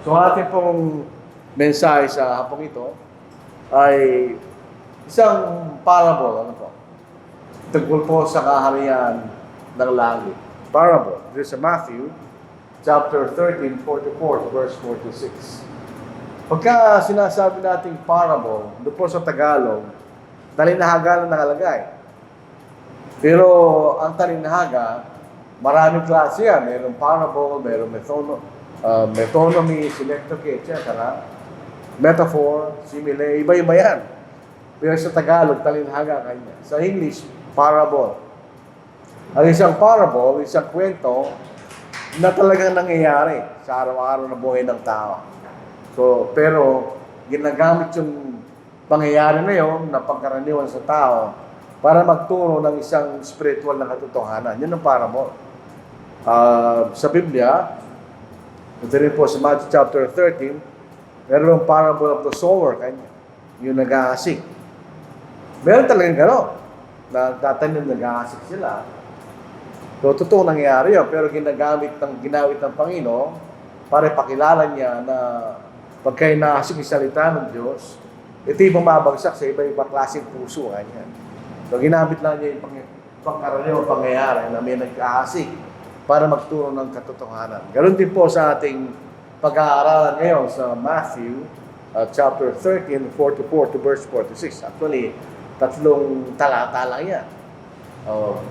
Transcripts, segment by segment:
So ating pong mensahe sa hapong ito ay isang parable, ano po? Tungkol po sa kaharian ng langit. Parable. This is Matthew chapter 13, 44 to verse 46. Pagka sinasabi nating parable, doon po sa Tagalog, talinahaga na nakalagay. Pero ang talinahaga, maraming klase yan. Mayroong parable, mayroong metonymy, synecdoche, etc. Metaphor, simile, iba-iba yan. Pero sa Tagalog, talinahaga kanya. Sa English, parable. Ang isang parable, isang kwento na talagang nangyayari sa araw-araw na buhay ng tao. So, pero ginagamit yung pangyayari na yun na pagkaraniwan sa tao para magturo ng isang spiritual na katotohanan. Yan ang parable. Sa Biblia, ito rin po sa Matthew chapter 13, meron ang parable of the sower, kanya, yung nag-aasik. Meron talagang gano'n, na tatanim nag-aasik sila. So, totoo nangyayari yun, pero ginawit ng Panginoon para ipakilala niya na pagka inaasik yung salita ng Diyos, ito yung bumabagsak sa iba-iba klaseng puso. Kanya. So, ginamit lang niya yung pangkaraniwang pangyayari na may nag-aasik para magturo ng katotohanan. Ganon din po sa ating pag-aaralan ngayon sa Matthew chapter 13, 44 to verse 46. Actually, 3 talata lang yan.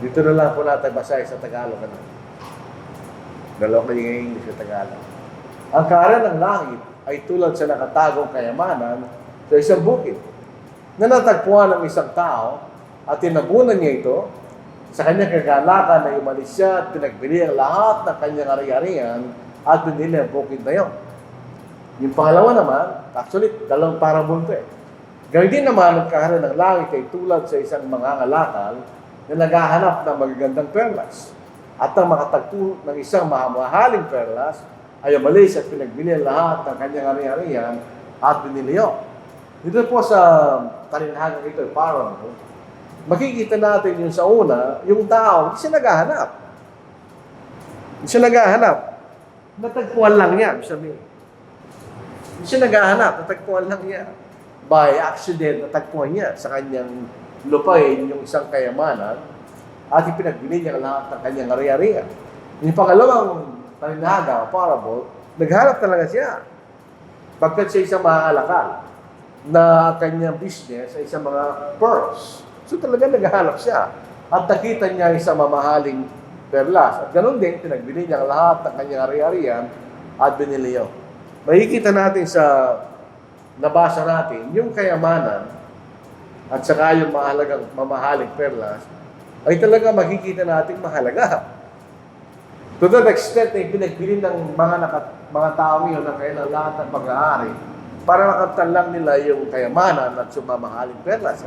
Dito na lang po natin basahin sa Tagalog. Dalawang kanyang English sa Tagalog. Ang kaharian ng langit ay tulad sa nakatagong kayamanan sa isang bukid na natagpuan ng isang tao at tinabunan niya ito. Sa kanyang kagalakan na umalis siya at pinagbili ang lahat ng kanyang ari-arian at binili ang bukid na yun. Yung pangalawa naman, actually, dalawang parable ito eh. Gawin din naman ang kaharian ng langit ay tulad sa isang mangangalakal na naghahanap ng magagandang perlas. At ang makatagpo ng isang mahamahaling perlas ay umalis at pinagbili ang lahat ng kanyang ari-arian at binili yun. Dito po sa talinahagang ito, parable, makikita natin yung sa una, yung tao, hindi siya naghahanap. Hindi siya naghahanap. Natagpuan lang niya, sabihin. Hindi siya naghahanap, natagpuan lang niya. By accident, natagpuan niya sa kanyang lupain yung isang kayamanan at ipinagbili niya lahat ng kanyang ari-arian. Yung pangalawang talinahaga, parable, naghanap talaga siya. Pagkat siya isang maaalakal na kanyang business ay isang mga pearls. So talaga naghahanap siya. At nakita niya isang mamahaling perlas. At ganun din, pinagbili niya lahat ng kanyang ari-arian at binili yun. Makikita natin sa nabasa natin, yung kayamanan at saka yung mamahaling perlas ay talaga makikita natin mahalaga. To that extent na pinagbili ng mga tao ngayon na kailangan lahat ng pag-aari para makamtan lang nila yung kayamanan at yung mamahaling perlas.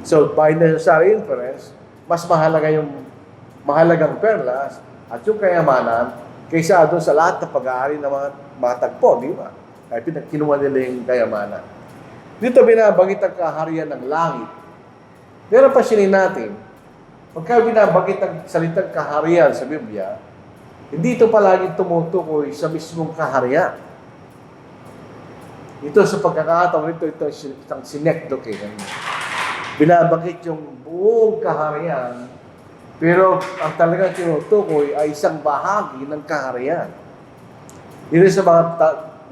So, by necessary inference, mas mahalaga yung mahalagang perlas at yung kayamanan kaysa doon sa lahat ng pag-aari ng mga tagpo, di ba? Ay kinuha nila yung kayamanan. Dito binabanggit ang kaharian ng langit. Pero pasinin natin, pagka binabanggit ang salitang kaharian sa Biblia, hindi ito palaging tumutukoy sa mismong kaharian. Ito sa pagkakataon ito isang synecdoche. Binabanggit yung buong kaharian, pero ang talagang tinutukoy ay isang bahagi ng kaharian. Dito sa mga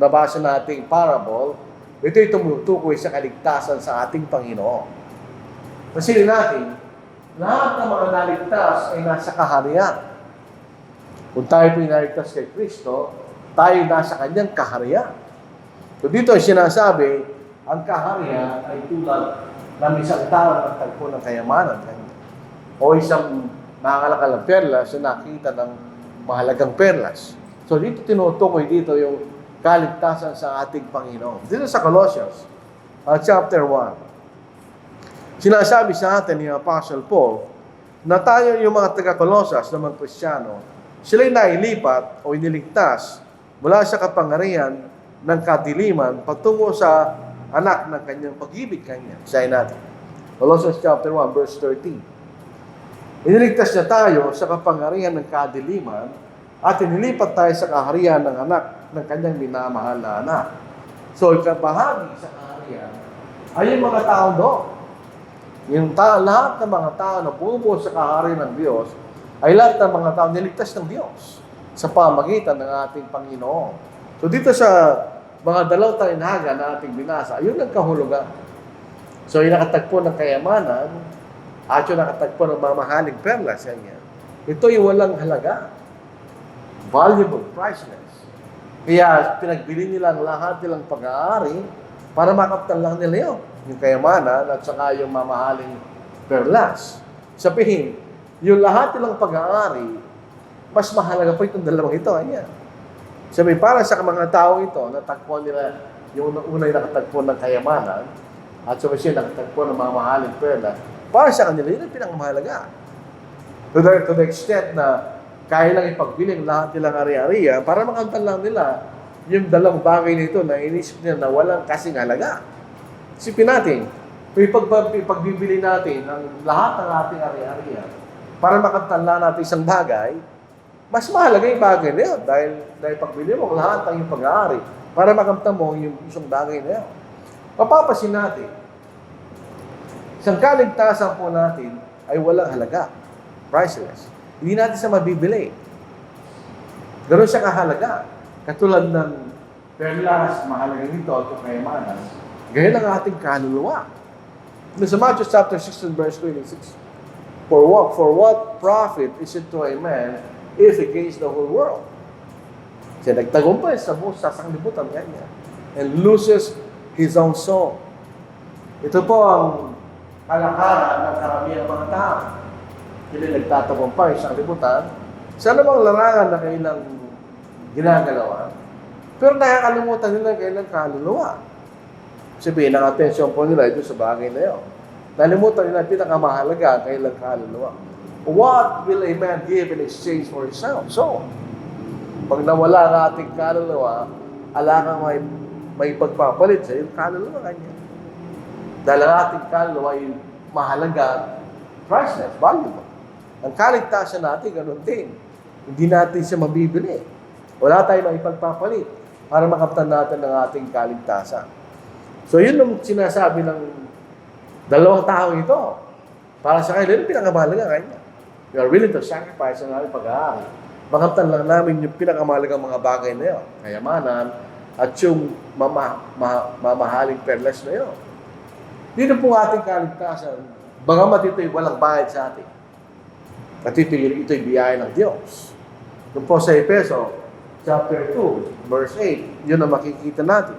nabasa nating parable, ito'y tumutukoy sa kaligtasan sa ating Panginoon. Kasi natin, lahat ng mga naligtas ay nasa kaharian. Kung tayo po'y naligtas kay Kristo, tayo nasa kanyang kaharian. So dito ay sinasabi, ang kaharian ay tulad ng isang tao na nagtagpo ng kayamanan. O isang nangangalakal ng perlas na nakita ng mahalagang perlas. So dito tinutukoy dito yung kaligtasan sa ating Panginoon. Dito sa Colossians, chapter 1. Sinasabi sa atin ni Apostle Paul na tayo yung mga taga-Colosas na mga Kristiyano, sila'y nailipat o iniligtas mula sa kapangyarihan ng kadiliman patungo sa anak ng kanyang pag-ibig kanya. Sayin natin. Colossians chapter 1, verse 13. Iniligtas niya tayo sa kapangyarihan ng kadiliman at inilipat tayo sa kaharian ng anak ng kanyang minamahal na anak. So, ikabahagi sa kaharian ay yung mga tao doon. Lahat ng mga tao na bumubuo sa kaharian ng Diyos ay lahat ng mga tao niligtas ng Diyos sa pamagitan ng ating Panginoon. So, dito sa mga dalawang talinaga na ating binasa, ayun ang kahulugan. So, yung nakatagpo ng kayamanan at yung nakatagpo ng mamahaling perlas, yan. Ito yung walang halaga. Valuable, priceless. Kaya pinagbili nila ang lahat nilang pag-aari para makaptan lang nila yun. Yung kayamanan at saka yung mamahaling perlas. Sabihin, yung lahat nilang pag-aari, mas mahalaga pa itong dalawang ito. Ayan. Sabi, para sa mga tao ito, natagpuan nila yung unay nakatagpo ng kayamanan at sabi siya nakatagpo ng mamahaling perlas, para sa kanila, yun ang pinakmahalaga. To the extent na kaya lang ipagbili lahat nilang ari-ariya para makamtan lang nila yung dalawang bagay nito na inisip nila na walang kasing halaga. Isipin natin, pagbibili natin ng lahat ng ating ari-ariya para makamtan lang natin isang bagay, mas mahalaga yung bagay na yun dahil pagbili mo lahat ng iyong pag-aari para makamtan mo yung isang bagay na yun. Mapapasin natin, isang kaligtasan po natin ay walang halaga, priceless. Hindi natin siya mabibili. Ganoon siya kahalaga. Katulad ng perlas, mahalaga nito at kayamanan. Ganyan ang ating kaluluwa. Sa Matthew chapter 16, verse 26, For what profit is it to a man if he gains the whole world? Siya nagtagumpay sa buong sanglibutan niya and loses his own soul. Ito po ang kalakaran ng karamihan mga tao. Hindi nagtatagumpay sa libutan, sa namang larangan na kailang ginagalawan, pero nakakalimutan nila kailang kaluluwa. Sabihin, ang atensyon po nila ito sa bagay na yun. Nalimutan nila pinakamahalaga kailang kaluluwa. What will a man give in exchange for his soul? Pag nawala ang ating kaluluwa, ala kang may pagpapalit sa iyong kaluluwa kanya. Dahil ang ating kaluluwa ay mahalaga, priceless, valuable. Ang kaligtasan natin, ganun din. Hindi natin siya mabibili. Wala tayong maipagpapalit para makaptan natin ang ating kaligtasan. So, yun ang sinasabi ng dalawang tao ito. Para sa kanila, yun pinakamahalaga kanya. We are willing to sacrifice ang ating pag-aari. Makaptan lang namin yung pinakamahalagang mga bagay na yun. Kayamanan at yung mamahaling perlas na yun. Dito po ating kaligtasan. Bagamat ito'y walang bayad sa atin. At ito'y biyaya ng Diyos. Doon po sa Efeso, chapter 2, verse 8, yun ang makikita natin.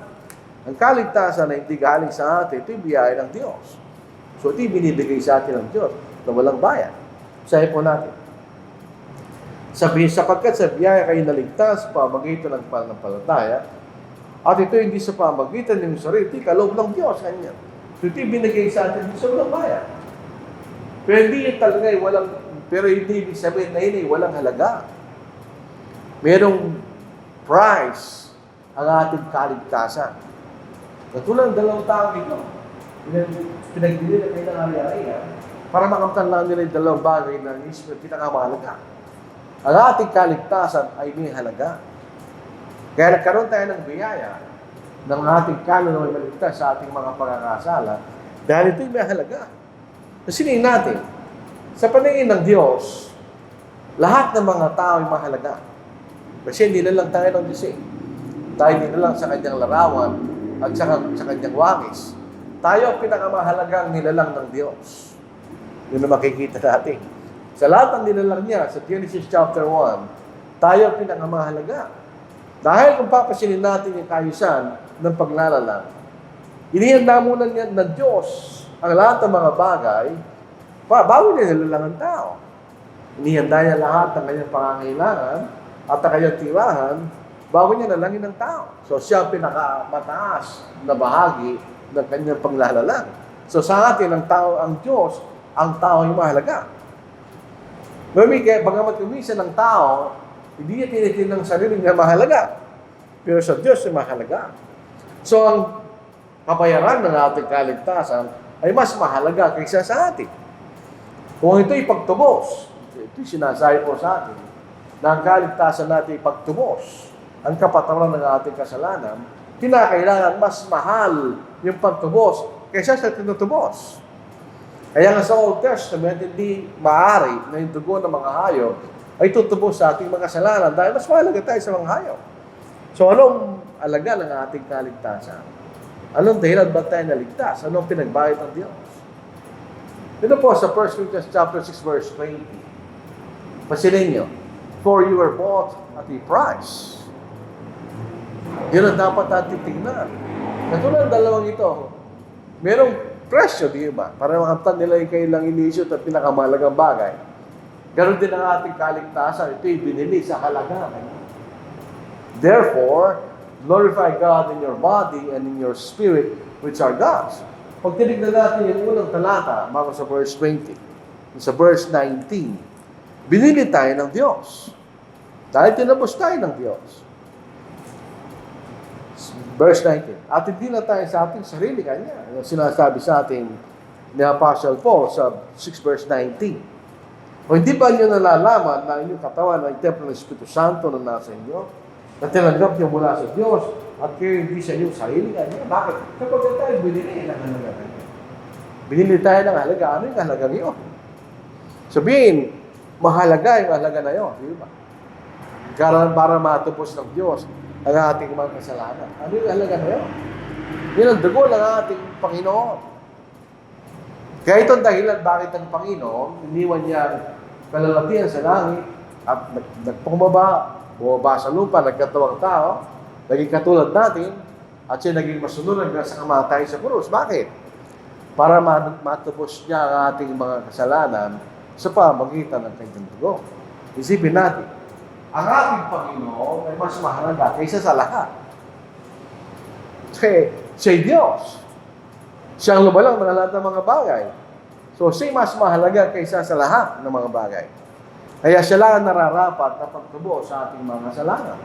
Ang kaligtasan na hindi galing sa atin, ito'y biyaya ng Diyos. So, ito'y binibigay sa atin ng Diyos na walang bayad. Sabi po natin. Sapagkat sa biyaya kayo naligtas, pamagitan ng pananampalataya, at ito hindi sa pamagitan ng sarili, kaloob ng Diyos. Kanya. So, ito'y binigay sa atin sa walang bayad. Pero hindi talaga pero hindi ibig sabihin na yun ay walang halaga. Merong price ang ating kaligtasan. Katulad ng dalawang tao ito, pinagbili na kayo ng ari-ariya para makamtan lang nila yung dalawang bagay na isip na pinakamahalaga. Ang ating kaligtasan ay may halaga. Kaya nagkaroon tayo ng biyaya ng ating kaluluwa na maligtas sa ating mga pagkakasala dahil ito'y may halaga. Kasinin natin, sa paningin ng Diyos, lahat ng mga tao ay mahalaga. Kasi hindi na lang tayo ng Diyos. Tayo din na lang sa kanyang larawan at sa kanyang wangis. Tayo ang pinakamahalagang nilalang ng Diyos. Yun na makikita natin. Sa lahat ng nilalang niya, sa Genesis chapter 1, tayo ang pinakamahalaga. Dahil kung papasinin natin yung kayusan ng paglalalang, inihanda muna niya ng Diyos ang lahat ng mga bagay bago niya nilalang ang tao. Inihanda niya lahat ng kanyang pangangailangan at ang kanyang tirahan bago niya nalangin ng tao. So, siya ang pinakamataas na bahagi ng kanyang panglalalang. So, sa atin, ang Diyos, ang tao ay mahalaga. Bagamat kumisa ng tao, hindi niya tinitin ng sarili niya mahalaga. Pero sa Diyos ay mahalaga. So, ang kabayaran ng ating kaligtasan ay mas mahalaga kaysa sa atin. Kung ito'y pagtubos, ito'y sinasabi po sa atin, na ang kaligtasan natin pagtubos ang kapatawaran ng ating kasalanan, kinakailangan mas mahal yung pagtubos kaysa sa tinutubos. Kaya nga sa Old Testament, hindi maaari na yung dugo ng mga hayop ay tutubos sa ating mga kasalanan dahil mas mahalaga tayo sa mga hayop. So anong alaga ng ating kaligtasan? Anong dahilan ba tayo naligtas? Anong pinagbayad ng Diyos? Dito po sa 1 Corinthians chapter 6 verse 20. Pasilin nyo, for you were bought at a price. Yun ang dapat natin tignan. Katulad ng dalawang ito, merong presyo, di ba? Para makamtan nila yung kailang inisyo at pinakamahalagang bagay. Ganon din ang ating kaligtasan. Ito'y binili sa halaga. Therefore, glorify God in your body and in your spirit, which are God's. Pag tinignan natin yung unang talata, bago sa verse 20, sa verse 19, binili tayo ng Diyos. Dahil tinabos tayo ng Diyos. Verse 19, at hindi na tayo sa ating sarili kanya. Yung sinasabi sa ating ni Apostle Paul sa 6 verse 19. O hindi ba niyo nalalaman na inyong katawan ay templo ng Espiritu Santo na nasa inyo? Na tinanggap niyo mula sa Diyos at kayo hindi sa inyong sarili kanya? Bakit? Kapag tayo binili ng halaga kanya. Binili tayo ng halaga. Ano yung halaga niyo? Sabihin, mahalaga yung halaga na yun. Di ba? Para matupos ng Diyos ang ating mga kasalanan. Ano yung halaga na yun? Yun ang dugo ng ating Panginoon. Kaya itong dahilan bakit ang Panginoon iniwan niya kalalatian sa langit at nagpumaba, bumaba sa lupa, nagkatawang tao, naging katulad natin, at siya naging masunod hanggang sa kamatay sa krus. Bakit? Para matubos niya ang ating mga kasalanan sa pamagitan ng kanyang dugo. Isipin natin, ang ating Panginoon ay mas mahalaga kaysa sa lahat. Kasi siya'y Diyos. Siya ang lumalang ng lahat ng mga bagay. So, siya'y mas mahalaga kaysa sa lahat ng mga bagay. Kaya siya lang ang nararapat na pagtubo sa ating mga kasalanan.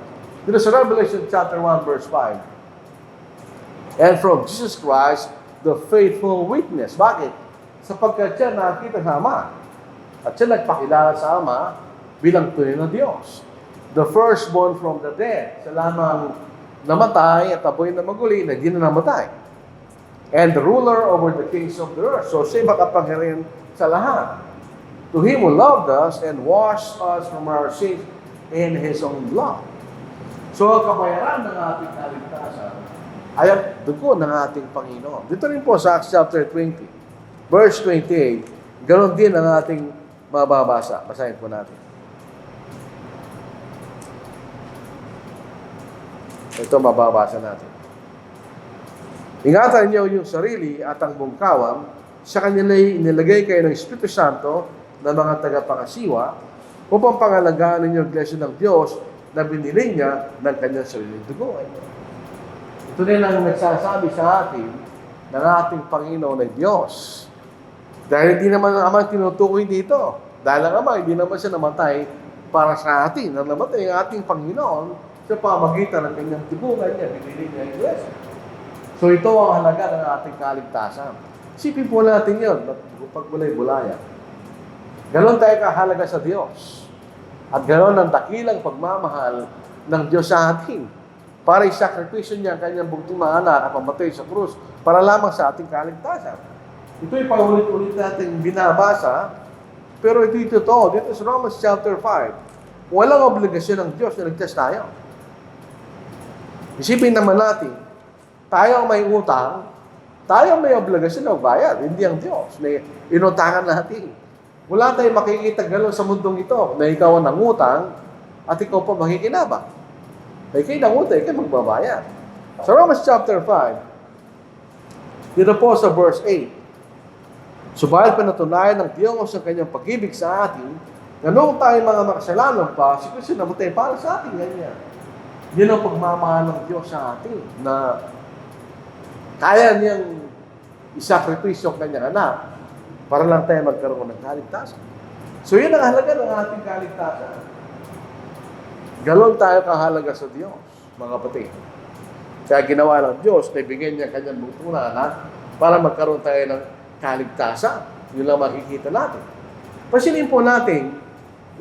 Dito sa Revelation chapter 1 verse 5. And from Jesus Christ, the faithful witness. Bakit? Sapagkat siya nakita sa Ama. At siya nagpakilala sa Ama bilang tunay na Diyos. The firstborn from the dead. Siya lamang namatay at apoy na maguli na di na namatay. And the ruler over the kings of the earth. So siya makapangyarihan sa lahat. To Him who loved us and washed us from our sins in His own blood. So ang kabayaran ng ating kaligtasan ay ang dugo ng ating Panginoon. Dito rin po sa Acts chapter 20, verse 28, ganoon din ang ating mababasa. Basahin po natin. Ito mababasa natin. Ingatan niyo yung sarili at ang bungkawan, sa kanila'y inilagay kayo ng Espiritu Santo na mga tagapangasiwa upang pangalagaan ninyo ang iglesia ng Diyos na binili niya ng kanyang sariling dugo. Ito din ang nagsasabi sa atin ng ating Panginoon ay Diyos. Dahil hindi naman ang Ama tinutukoy dito. Dahil ang Ama, hindi naman siya namatay para sa atin. Ang namatay ang ating Panginoon sa pamagitan ng kanyang dugugan niya, binili niya ang iglesia. So ito ang halaga ng ating kaligtasan. Isipin po natin yun, pagbulay-bulayan. Ganon tayo kahalaga sa Diyos. At ganon ang dakilang pagmamahal ng Diyos sa atin. Para isakripisyo niya ang kanyang bugtong na anak at mamatay sa krus para lamang sa ating kaligtasan. Ito'y paulit-ulit natin binabasa, pero ito'y totoo. Dito sa Romans chapter 5, walang obligasyon ng Diyos na nagtas tayo. Isipin naman natin, tayo ang may utang, tayo ang may obligasyon na magbayad, hindi ang Diyos na inutangan natin. Wala tayong makikita gano'n sa mundong ito na ikaw ang nangutang at ikaw pa makikinabang. Kaya kayo nangutang, ikaw magbabayad. Sa Romans chapter 5, dito po sa verse 8, subalit pinatunayan ng Diyos ang kanyang pag-ibig sa atin, na noong tayo mga makasalanan pa, si Kristo namatay para sa atin, ganyan. Yun ang pagmamahal ng Diyos sa atin, na kaya niyang isakripisyo ang kanyang anak para lang tayo magkaroon ng kaligtasan. So yun ang halaga ng ating kaligtasan. Galon tayo kahalaga sa Diyos, mga kapatid. Kaya ginawa ng Diyos na ibigay niya kanyang bugtong na anak para magkaroon tayo ng kaligtasan. Yun lang makikita natin. Pasilin po natin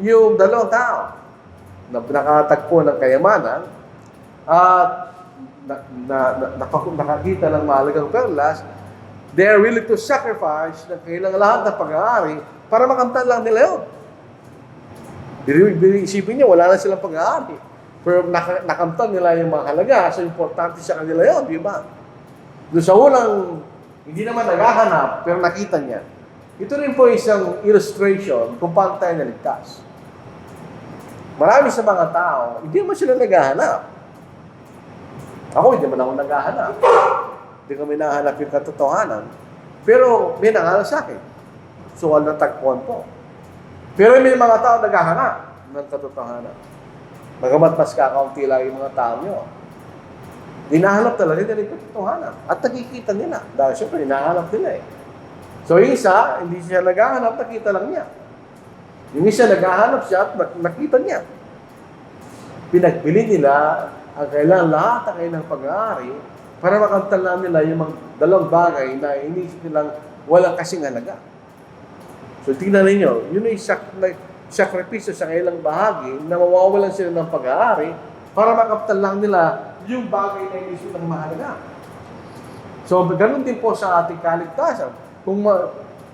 yung dalawang tao. na nakatagpo ng kayamanan at nakakita ng mahalagang perlas, they are willing to sacrifice ng kailang lahat ng pag-aari para makamtan lang nila yun. Isipin niya, wala na silang pag-aari. Pero nakamtan nila yung mga halaga, so importante sa kanila yun, di ba? Doon sa unang, hindi naman naghahanap, pero nakita niya. Ito rin po isang illustration kung paano tayo naligtas. Marami sa mga tao, hindi naman sila naghahanap. Ako, hindi naman ako naghahanap. Hindi kami nahanap yung katotohanan. Pero may nangalan sa akin. So, natagpuan po. Pero may mga tao naghahanap ng katotohanan. Bagamat mas kakaunti lang yung mga tao nyo. Hinahanap talaga nila yung katotohanan. At nakikita nila. Dahil syempre, hinahanap nila eh. So, yung isa, hindi siya naghahanap, nakita lang niya. Yung isa, naghahanap siya at nakita niya. Pinagpili nila ang kailangan lahat ang kailang pag-aari para makamtan lang nila yung mga dalawang bagay na inisip nilang walang kasing halaga. So, tingnan ninyo, yun ay sakripisyo sa kailang bahagi na mawawalan sila ng pag-aari para makamtan lang nila yung bagay na inisip ng mahalaga. So, ganun din po sa ating kaligtasan. Kung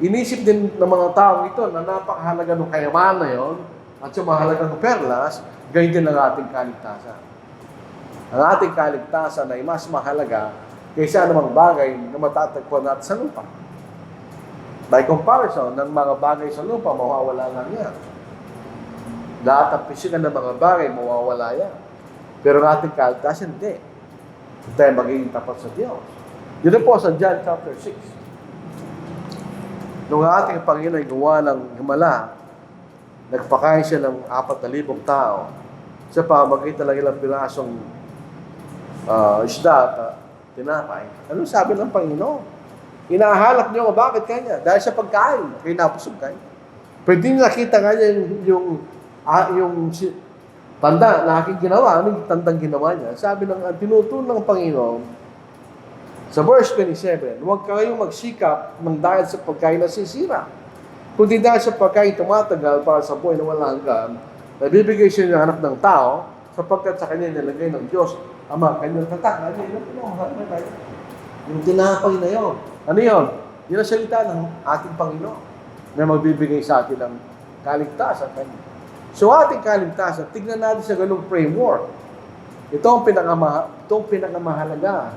inisip din ng mga tao ito na napakahalaga ng kayamanan na yun at yung mahalaga ng perlas, ganyan din ang ating kaligtasan. Ang ating kaligtasan ay mas mahalaga kaysa anumang bagay na matatagpuan natin sa lupa. By comparison, ng mga bagay sa lupa, mawawala lang yan. Lahat ng pisikal ng mga bagay, mawawala yan. Pero ang ating kaligtasan, hindi. Hindi tayo magiging tapat sa Diyos. Yun po sa John chapter 6. Nung ating Panginoon ay gawa ng himala, nagpakain siya ng 4,000 tao sa pamagitan ng ilang pirasong isda at tinapay. Ano sabi ng Panginoon? Inahalap niyo, bakit kanya? Dahil sa pagkain, kayo napusog kayo. Pwede niyo nakita nga niya yung tanda na aking ginawa. Ano yung tandang ginawa niya? Sabi ng tinutulong ng Panginoon, sa verse 27, huwag kayong magsikap ng dahil sa pagkain na sisira. Kundi dahil sa pagkain tumatagal para sa buhay na walang hanggan, nabibigay siya ng anak ng tao, sapagkat sa kanya nilagay ng Diyos ang mga kanyang tatak. Ano yun? Yung tinapay na yun. Ano yun? Yun ang salita ng ating Panginoon na magbibigay sa atin ng kaligtasan. So ating kaligtasan, tignan natin sa ganung framework. Ito ang pinakamahalaga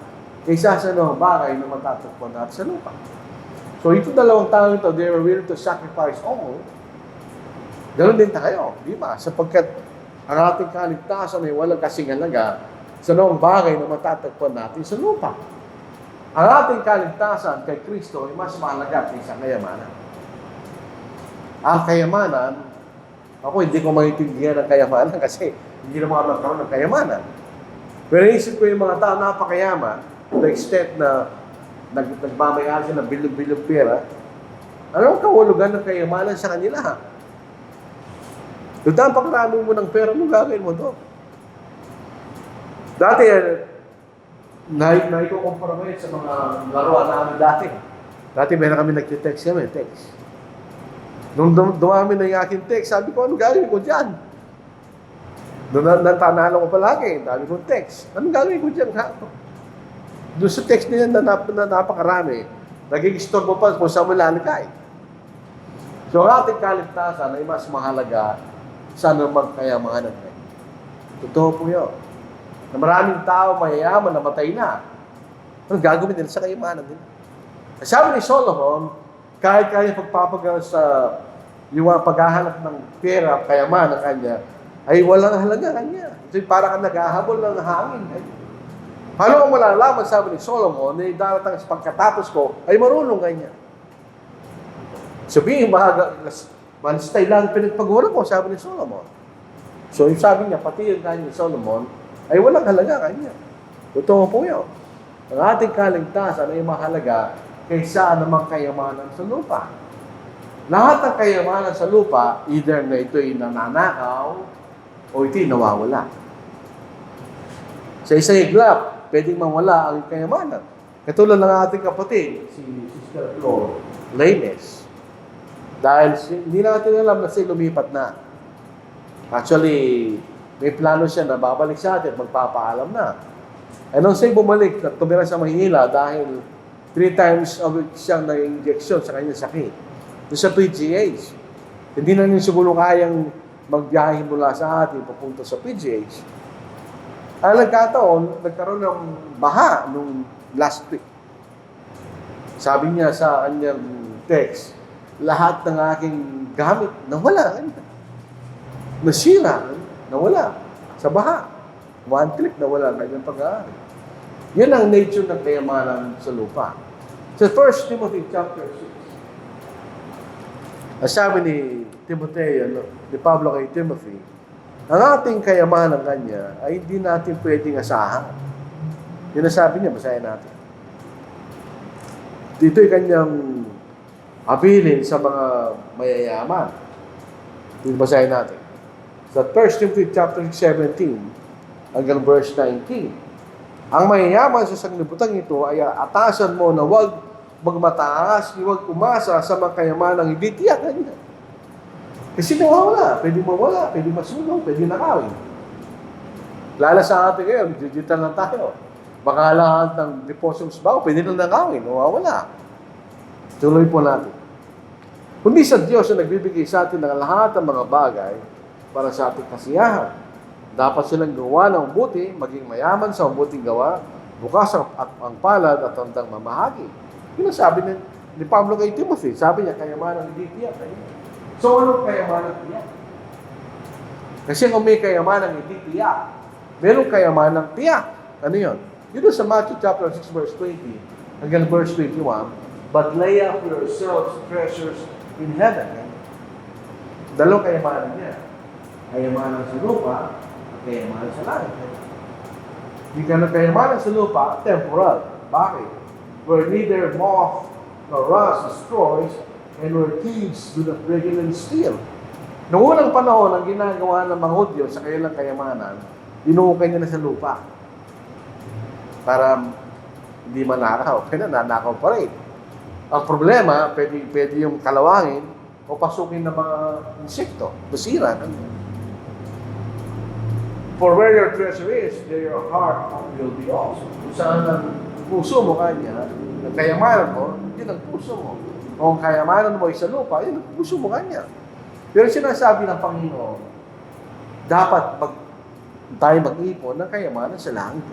kaysa sa bagay na matatagpuan natin sa lupa. So ito dalawang tao ito, they were willing to sacrifice all. Ganon din tayo, di ba? Sapagkat ang ating kaligtasan ay walang kasing halaga sa bagay na matatagpuan natin sa lupa. Ang ating kaligtasan kay Kristo ay mas mahalaga kaysa kayamanan. Ang kayamanan, ako hindi ko maintindihan ng kayamanan kasi hindi naman ako nagkaroon ng kayamanan. Pero isip ko yung mga tao napakayaman, to the extent na nagmamayari siya ng bilog-bilog pera, anong kahulugan ng kayamanan sa kanila? Doon ang pakarami mo ng pera mo, gagawin mo doon. Dati, naikukompromise sa mga laruan namin dati. Dati meron kami nag-text kami, text. Nung dumami na yung aking text, sabi ko, ano gagawin ko dyan? Doon natanalo ko palagi, sabi ko text. Anong gagawin ko dyan? Doon sa text nila na napakarami, naging istorbo pa kung saan mo lalagay. So, ang ating kaligtasan ay mas mahalaga sa anumang kayamanan. Totoo po yun. Na maraming tao mayayaman na matay na. Anong gagawin nila sa kayamanan nila? Sabi ni Solomon, kahit kaya pagpapagal sa yung paghahanap ng pera, kayamanan kanya, ay walang halaga kanya. So, para ka naghahabol ng hangin. Paano mo malalaman, sabi ni Solomon, na darating sa pagkatapos ko, ay marunong kanya. Sabihin, manstay lang pinagpagura ko, sabi ni Solomon. So, yung sabi niya, pati yung kanya ni Solomon, ay walang halaga kanya. Totoo po yun. Ang ating kaligtasan ay mahalaga kaysa anumang kayamanan sa lupa. Lahat ng kayamanan sa lupa, either na ito'y nananakaw o ito'y nawawala. Sa isang iglap, pwedeng mawala ang kayamanan. Katulad ng ating kapatid, si Sister Flor Lainez. Dahil hindi natin alam na siya lumipat na. Actually, May plano siya na babalik sa atin, magpapaalam na. Nung siya'y bumalik, tumira sa Maynila dahil 3 times a week siyang na-injection sa kanyang sakit. Doon sa PGH. Hindi na rin siguro kayang magbiyahe mula sa atin papunta sa PGH. Ang nagkaroon ng baha nung last week. Sabi niya sa kanyang text, lahat ng aking gamit nawala. Nasira, nawala. Sa baha. One click, nawala ang kanyang pag-aari. Yan ang nature ng kayamanan sa lupa. Sa 1 Timothy chapter 6, sabi ni ni Pablo kay Timothy, ang ating kayamanan kanya ay hindi natin pwedeng asahan. Yun ang sabi niya, basahin natin. Dito'y kanyang abilin sa mga mayayaman. Yung basahin natin. Sa 1 Timothy chapter 17 hanggang verse 19. Ang mayayaman sa sanglibutan ito ay atasan mo na huwag magmataas, huwag umasa sa mga kayamanang hindi tiyakan niya. Kasi nawawala, pwede mawala, pwede masunog, pwede nakawin. Lala sa atin ngayon, digital na tayo. Baka lahat ng deposits ba, pwede na nakawin, nawawala. Tuloy po natin. Kundi sa Diyos na nagbibigay sa atin ng lahat ng mga bagay para sa ating kasiyahan. Dapat silang gawa ng buti, maging mayaman sa mabuting gawa, bukas ang palad at handang mamahagi. Yun ang sabi ni Pablo kay Timothy. Sabi niya, kayamanan hindi tiyak. So, anong kayamanan tiyak? Kasi kung may kayamanan hindi tiyak, meron kayamanan tiyak. Ano yun? Yun sa Matthew chapter 6 verse 20 hanggang verse 21, but lay up for yourselves treasures in heaven. Dalawang kayamanan niya. Kayamanan sa lupa, kayamanan sa langit. Hindi ka na kayamanan sa lupa, temporal. Bakit? Where neither moth nor rust destroys, and where thieves do not break in and steal. Noong unang panahon, ang ginagawa ng mga Hudyo sa kanilang kayamanan, inuukay nila sa lupa. Para hindi manakaw. Kaya nanakaw pa rin. Ang problema, pwede yung kalawangin o pasukin ng mga insekto. Basira. For where your treasure is, there your heart will be also. Kung saan ang puso mo kanya, ang kayamanan mo, yun ang puso mo. Kung kayamanan mo ay sa lupa, yun ang puso mo kanya. Pero sinasabi ng Panginoon, dapat tayo mag-ipon ng kayamanan sa langit.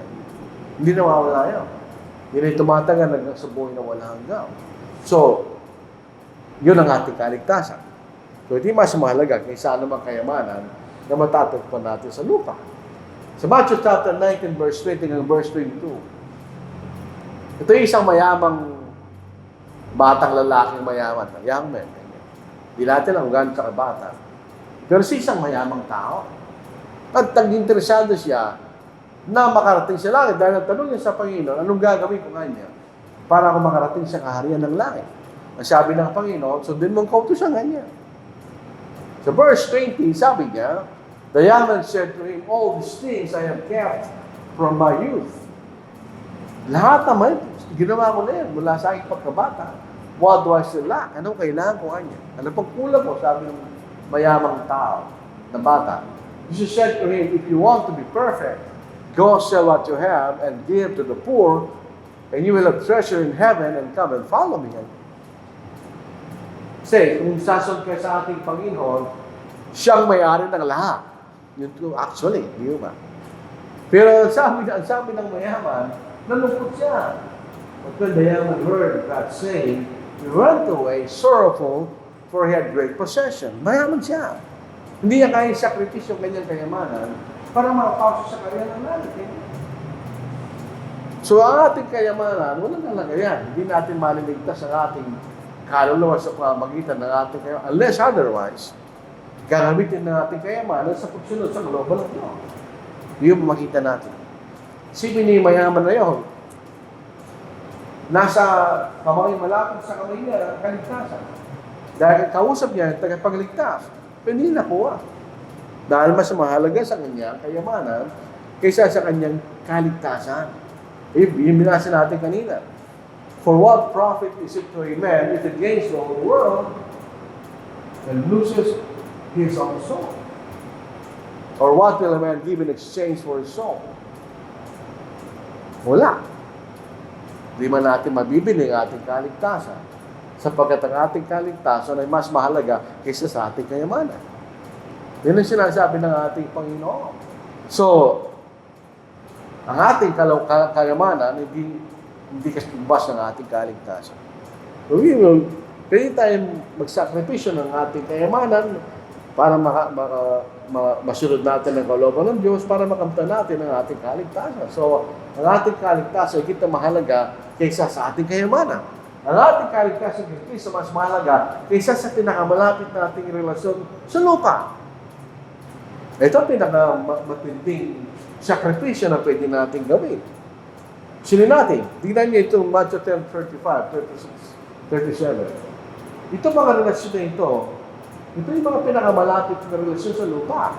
Hindi nawawala yun. Yun ay tumatagal hanggang sa buhay na wala hanggang. So, yun ang ating kaligtasan. So, hindi mas mahalaga kaysa anumang kayamanan na matatagpuan natin sa lupa. Sa Matthew chapter 19, verse 20 hanggang verse 22, ito yung isang mayamang batang lalaking mayaman, young man. Di natin ang gano'n sa bata. Pero si isang mayamang tao, at nag-interesado siya na makarating sa langit dahil nagtanong niya sa Panginoon, anong gagawin ko kanya para ako makarating sa kaharian ng langit? Ang sabi ng Panginoon, sundin mong kautusan kanya. Sa verse 20, sabi niya, the young man said to him, all these things I have kept from my youth. Lahat naman, ginawa ko na yan mula sa aking pagkabata. What do I still lack? Anong kailangan ko kanya? Ano pang kulang ko? Sabi ng mayamang tao, na bata. Jesus said to him, if you want to be perfect, go sell what you have and give to the poor, and you will have treasure in heaven, and come and follow me. Kasi, kung sasunod ka sa ating Panginoon, siyang may-ari ng lahat. Yun to, actually, di ba? Pero ang sabi ng mayaman, nalungkot siya. But when the young man heard God saying, he went away sorrowful, for he had great possession. Mayaman siya. Hindi niya kaya sakripisyo yung kanyang kayamanan para makapasok sa karya ng langit. So ang ating kayamanan, walang talaga yan. Hindi natin maliligtas ang ating kaluluwa sa pamagitan ng ating kayamanan. Unless otherwise, gagamitin ng ating kayamanan sa pagsunod sa global law. Yung makita natin. Si mayaman na yun, nasa kamay malapit sa kamay niya, kaligtasan. Dahil kausap niya, tagapagligtas, hindi nakuha. Dahil mas mahalaga sa kanya, kayamanan, kaysa sa kanyang kaligtasan. Yung binasa natin kanina. For what profit is it to a man if he gains the whole world and loses his own soul? Or what will a man give in exchange for his soul? Wala. Di man natin mabibili ang ating kaligtasan, sapagkat ang ating kaligtasan ay mas mahalaga kaysa sa ating kayamanan. Yan ang sinasabi ng ating Panginoon. So, ang ating kayamanan, hindi kasubas ng ating kaligtasan. So, pwede tayong magsakripisyo ng ating kayamanan para masunod natin ang kalooban ng Diyos, para makamtan natin ang ating kaligtasan. So, ang ating kaligtasan ay kita mahalaga kaysa sa ating kayamanan. Ang ating kaligtasan kay Kristo mas mahalaga kaysa sa pinakamalapit nating relasyon sa lupa. Ito ang pinakamatinding sakripisyo na pwede natin gawin. Sino natin? Tingnan niyo itong Matthew 10:35, 36, 37. Ito mga relasyon na ito yung mga pinakamalapit na relasyon sa lupa.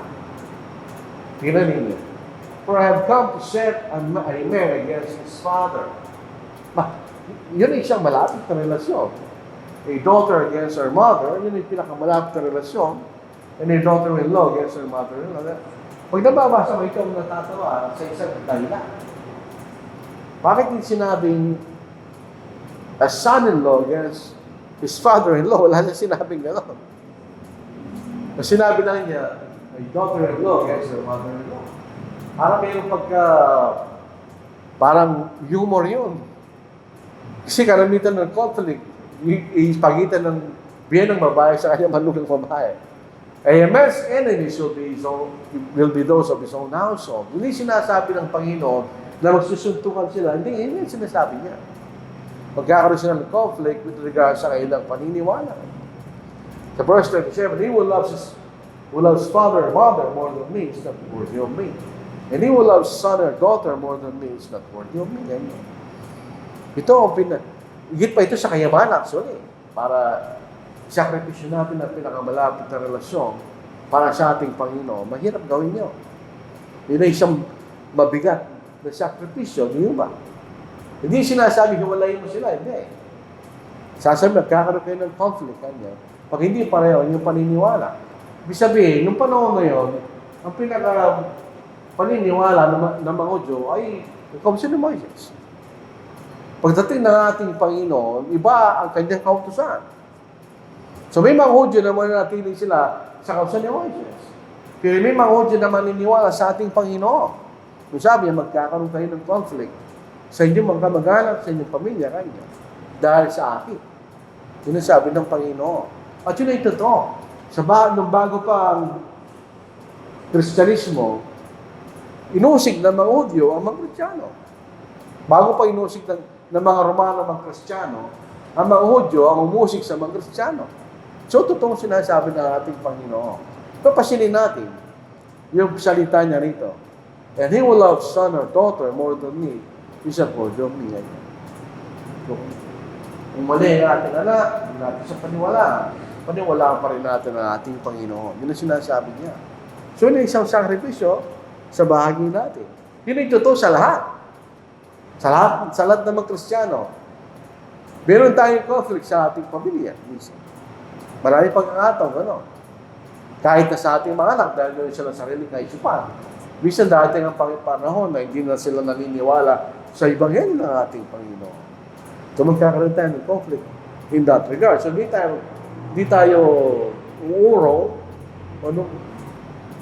Tingnan ninyo. For I have come to set a man against his father. Yun ay isang malapit na relasyon. A daughter against her mother, yun ay pinakamalapit na relasyon. And a daughter-in-law against her mother-in-law. Pag nababasa mo ikaw natatawa sa isang dahilan. Bakit hindi sinabing a son-in-law against his father-in-law? Wala na sinabing gano'n. Sinabi lang niya, a daughter-in-law against her mother-in-law. Parang mayroong parang humor yun. Kasi karamitan ng conflict, pagitan ng biyen ng babae sa kanyang manugang babae. A man's enemies will be those of his own household. Hindi sinasabi ng Panginoon na magsusuntukan sila. Hindi, yun yung sinasabi niya. Magkakaroon sila ng conflict with regard sa kanilang paniniwala. Sa verse 37, he who loves father or mother more than me is not worthy of me. And he who loves son or daughter more than me is not worthy of me. Ganyan. Ito ang higit pa ito sa kayamanan, actually. Para sakripisyo natin ang pinakamalapit na relasyon para sa ating Panginoon. Mahirap gawin nyo. Yun ay isang mabigat na sakripisyo, di ba? Hindi sinasabi, hiwalayin mo sila. Hindi. Sasabi, nagkakaroon kayo ng conflict. Kanya. Pag hindi pareho yung paniniwala. Ibig sabihin, yung panahon na yun, ang paniniwala ng mga Hudyo ay kautusan ni Moises. Pagdating ng ating Panginoon, iba ang kanyang kautusan. So may mga Hudyo na mananatili sila sa kautusan ni Moises. Pero may mga Hudyo na maniniwala sa ating Panginoon. Kung sabi, magkakaroon kayo ng conflict sa inyong mga kamag-anak, sa inyong pamilya, kanya. Dahil sa akin. Yun ang sabi ng Panginoon. At yun ay totoo. Nung bago pa ang Kristyanismo, inusig ng mga Hudyo ang mga Kristiyano. Bago pa inusig ng mga Romano ang mga Kristiyano, ang mga Hudyo ang umusig sa mga Kristiyano. So, totoong sinasabi ng ating Panginoon. Papasinin natin yung salita niya rito. And he will love son or daughter more than me is not worthy of me. So, kung mali ang ating anak, hindi natin sa paniwalaan pa rin natin ang ating Panginoon. Yun ang sinasabi niya. So, yun ang isang sakripisyo sa bahagi natin. Yun ang totoo sa lahat. Sa lahat ng mga Kristiyano. Meron tayong conflict sa ating pamilya. Marami pagkakataon, gano'n. Kahit na sa ating mga anak, dahil meron silang sariling kaisipan. Minsan dating ang panahon na hindi na sila naniniwala sa Ebanghelyo ng ating Panginoon. So magkakaroon tayo ng conflict in that regard. So hindi tayo uuro,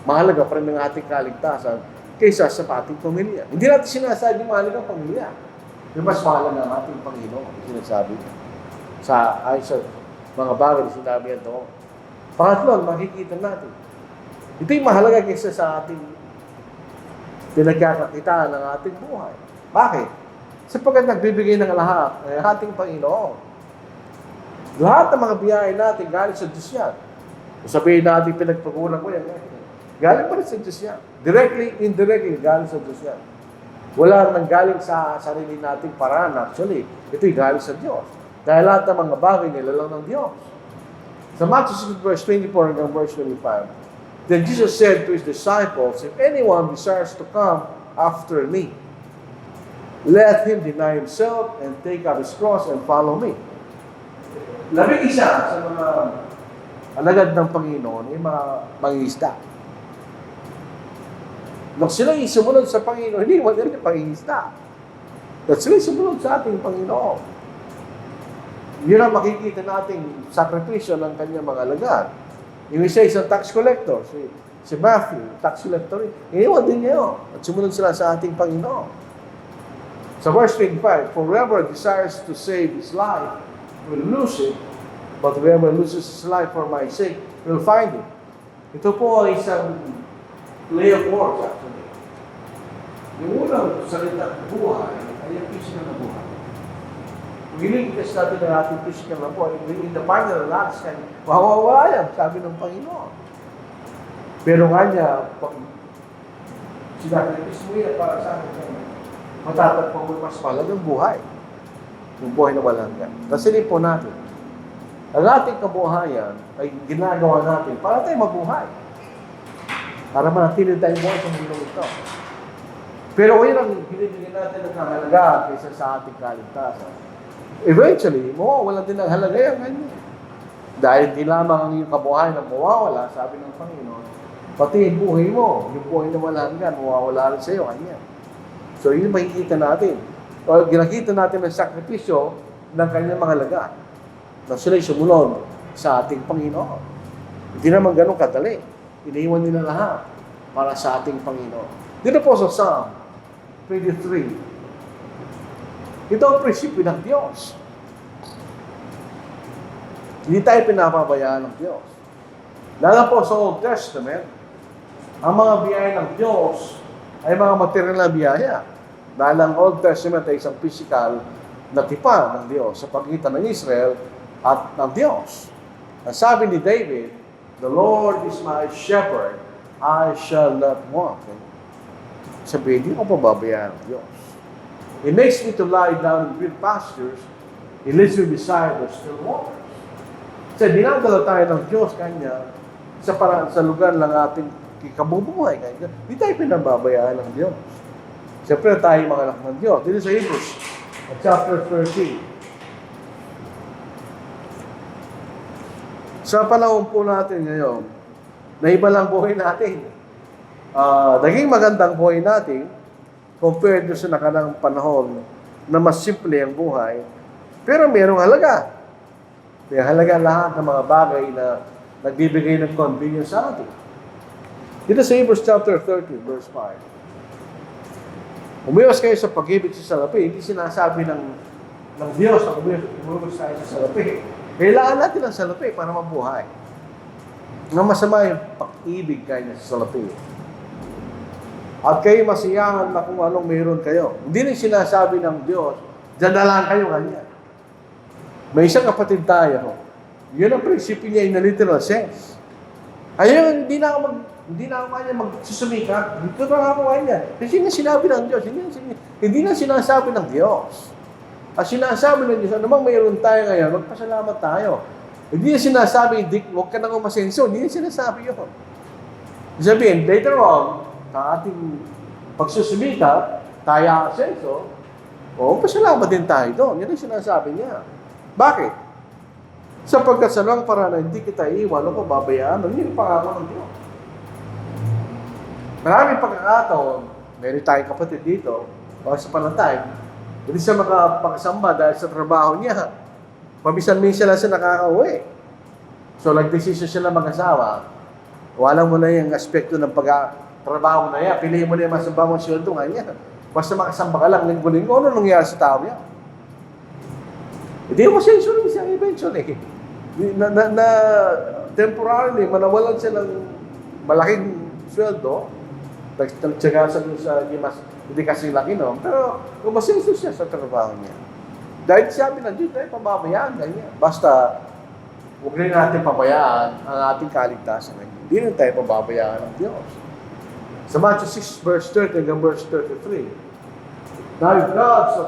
mahalaga pa rin ng ating kaligtasan kaysa sa ating pamilya. Hindi natin sinasabi mahalaga ang pamilya. Yung mas mahalaga ang ating Panginoon, sinasabi sa mga bagay na sinabi yan doon. Pangatlo, makikita natin. Ito yung mahalaga kaysa sa ating pinagkakakitaan ng ating buhay. Bakit? Sapagkat nagbibigay ng lahat ng ating Panginoon. Lahat ng mga biyahe natin galing sa Diyos yan. Kung sabihin natin pinagpagulang ko yan, galing pa rin sa Diyos yan. Directly, indirectly, galing sa Diyos yan. Wala nang galing sa sarili nating paraan. Actually, ito'y galing sa Diyos. Dahil lahat ng mga bagay nila lang ng Diyos. Sa Matthew 6, verse 24 hanggang verse 25, then Jesus said to His disciples, if anyone desires to come after me, let him deny himself and take up his cross and follow me. Labing isa sa mga alagad ng Panginoon ay mga mangingisda. Nung sila sumunod sa Panginoon, hindi mo nila pangingisda. At sila sumunod sa ating Panginoon. Yun ang makikita nating sakripisyo ng kanyang mga alagad. Yung isa isang tax collector, si Matthew, tax collector, iniwan din niya yun. At sumunod sila sa ating Panginoon. Sa verse 25, "For whoever desires to save his life will lose it, but whoever loses his life for my sake will find it." Ito po ay isang play of words, actually. Yung unang salita buhay ay ang physical na buhay. Kung ililigtas natin ang ating physical na buhay, in the final last, mawawala yan, sabi ng Panginoon. Pero nga niya, pag sinakritis mo yan para sa akin, matatagpang mo mas mahalagang buhay. Yung buhay na walang hanggan. Kasilip po natin, ang ating kabuhayan ay ginagawa natin para tayo mabuhay. Para manatili tayong buhay sa mundong ito. Pero ngayon ang binibigyan natin ng kahalaga kaysa sa ating kaligtasan. Eventually, mawawala din ang halaga yan ngayon. Dahil di lamang ang iyong kabuhayan ang mawawala, sabi ng Panginoon, pati yung buhay mo, yung buhay na walang hanggan, mawawala rin sa iyo, kanya. So yun makikita natin. O ginakita natin ang sakripisyo ng kanyang mga halaga na sila'y sumunod sa ating Panginoon. Hindi naman ganun kadali. Iniwan nila lahat para sa ating Panginoon. Dito po sa Psalm 23, ito ang prinsipyo ng Diyos. Hindi tayo pinapabayaan ng Diyos. Lalo po sa Old Testament, ang mga biyaya ng Diyos ay mga material na biyaya. Dahil ang Old Testament ay isang physical na tipan ng Diyos sa pagitan ng Israel at ng Diyos. Ang sabi ni David, "The Lord is my shepherd, I shall not want." Sabi, hindi ko pababayaan ng Diyos. He makes me to lie down in green pastures, He leads me beside the still waters. Kasi dinadala tayo ng Diyos kanya sa lugar ng ating kabubuhay. Hindi tayo pinababayaan ng Diyos. Siyempre tayo mga anak ng Diyos. Dito sa Hebrews, chapter 13. Sa panahon po natin ngayon, na iba lang buhay natin. Naging magandang buhay natin compared sa nakanang panahon na mas simple ang buhay, pero mayroong halaga. May halaga lahat ng mga bagay na nagbibigay ng convenience sa atin. Dito sa Hebrews chapter 13, verse 5. Umiwas kayo sa pag-ibig sa salapi. Hindi sinasabi ng Diyos na umiwas tayo sa salapi. Kailangan natin ang salapi para mabuhay. Nga masama yung pag-ibig kayo sa salapi. At kayo masiyahan na kung anong mayroon kayo. Hindi rin sinasabi ng Diyos, diyan na lang kayo kanya. May isang kapatid tayo. Yun ang prinsipyo niya in a literal sense. Ayun, hindi na ako kanya magsusumika. Dito na ako kanya. Kasi na sinabi ng Diyos. Hindi na sinasabi ng Diyos. At sinasabi ng Diyos, anumang mayroon tayo ngayon, magpasalamat tayo. Hindi na sinasabi, huwag ka nang umasenso. Hindi na sinasabi yun. Sabihin, later on, sa ating pagsusumika, tayo asenso, pasalamat din tayo doon. Yan ang sinasabi niya. Bakit? Sapagkat sa lang para na hindi kita iiwan o pababayaan, yun yung pangako ng Diyos. Maraming pagkakataon, meron tayong kapatid dito, o sa panatay, hindi siya makapakasamba dahil sa trabaho niya. Paminsan-minsan lang siya nakaka-uwi. So, nag-desisyon sila mag-asawa. Walang mo na yung aspekto ng pag-trabaho na yan. Piliin mo na yung masamba mong sweldo nga niya. Basta makasamba ka lang, linggo-linggo, ano nangyari sa tao niya? Hindi mo sensually siya eventually. Temporarily, manawalan siya ng malaking sweldo. Nagtsaga sa hindi kasi laki, no? Pero umasenso siya sa trabaho niya. Dahil sabi ng Diyos, tayo pababayaan ganyan. Basta, huwag rin natin pabayaan ang ating kaligtasan. Hindi rin tayo pababayaan ng Diyos. Sa Matthew 6, verse 30 hanggang verse 33, "Now if God so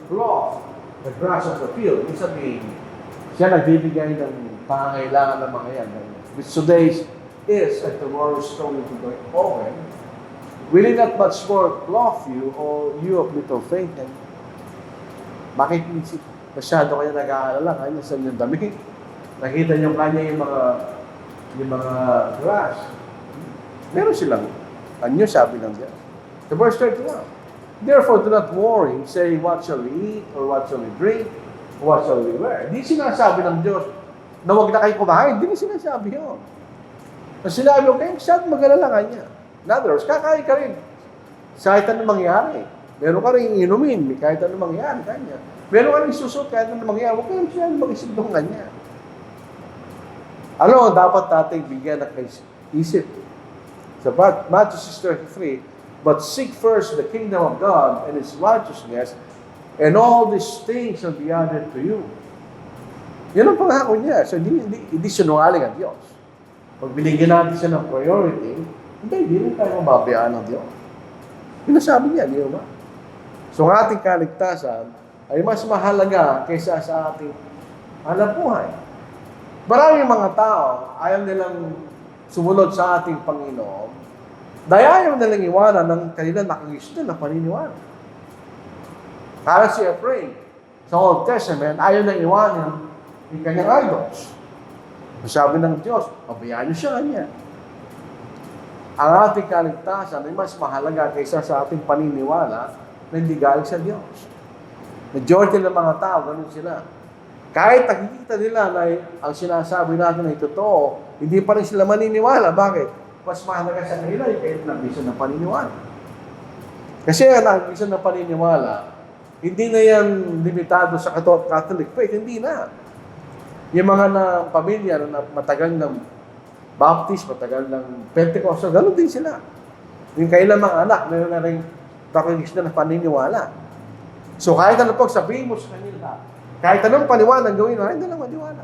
clothe the grass of the field," ibig sabihin, siya nagbibigay ng pangangailangan ng mga yan, which today is at tomorrow's thrown into the oven, will He not much more clothe you, or you of little faith? And bakit masyado kayo nag-aalala kanya sa inyong damit? Nakita niyo kanya yung mga grass. Meron silang Anyo sabi ng Diyos. The verse 31. Therefore, do not worry, saying, what shall we eat, or what shall we drink, or what shall we wear? Hindi sinasabi ng Diyos na huwag na kayo kumain. Hindi sinasabi yun. Ang sinabi mo, kayo siyat mag-alala kanya. In other words, kakain ka rin. Kahit anong mangyari. Meron ka rin inumin, kahit anong mangyari kanya. Meron ka rin susot, kahit anong mangyari. Huwag kayo siya mag-isip ng kanya. Ano ang dapat nating bigyan ng isip? Sa Matthew 6:33, but seek first the kingdom of God and His righteousness, and all these things shall be added to you. Yan ang pangako niya. So, hindi sinungaling ang Diyos. Pag binigyan natin siya ng priority, hindi rin tayo mababayaan ng Diyos. Pinasabi niya, di ba? So, ang ating kaligtasan ay mas mahalaga kaysa sa ating hanapbuhay. Maraming mga tao, ayaw nilang sumunod sa ating Panginoon, dahil ayaw nilang iwanan ng kanilang nakagusto na paniniwala. Para si Ephraim, sa Old Testament, ayaw nang iwanan yung kanyang idols. Sabi ng Diyos, pabayaan niyo siya kanya. Ang ating kaligtasan ay mas mahalaga kaysa sa ating paniniwala na hindi galing sa Diyos. Majority ng mga tao, ganun sila. Kahit nakikita nila na ang sinasabi natin ay totoo, hindi pa rin sila maniniwala. Bakit? Mas mahalaga sa kanila yung kahit nag-bisa ng paniniwala. Kasi ang nag-bisa ng paniniwala, hindi na yan limitado sa Catholic faith, hindi na. Yung mga pamilya na matagal ng Baptist, matagal ng Pentecostal, gano'n din sila. Yung kailang mga anak, meron na rin nakikita na paniniwala. So kahit ano pag sabihin mo sa kanila, kahit anong paniwala ang gawin mo, hindi lang maniwala.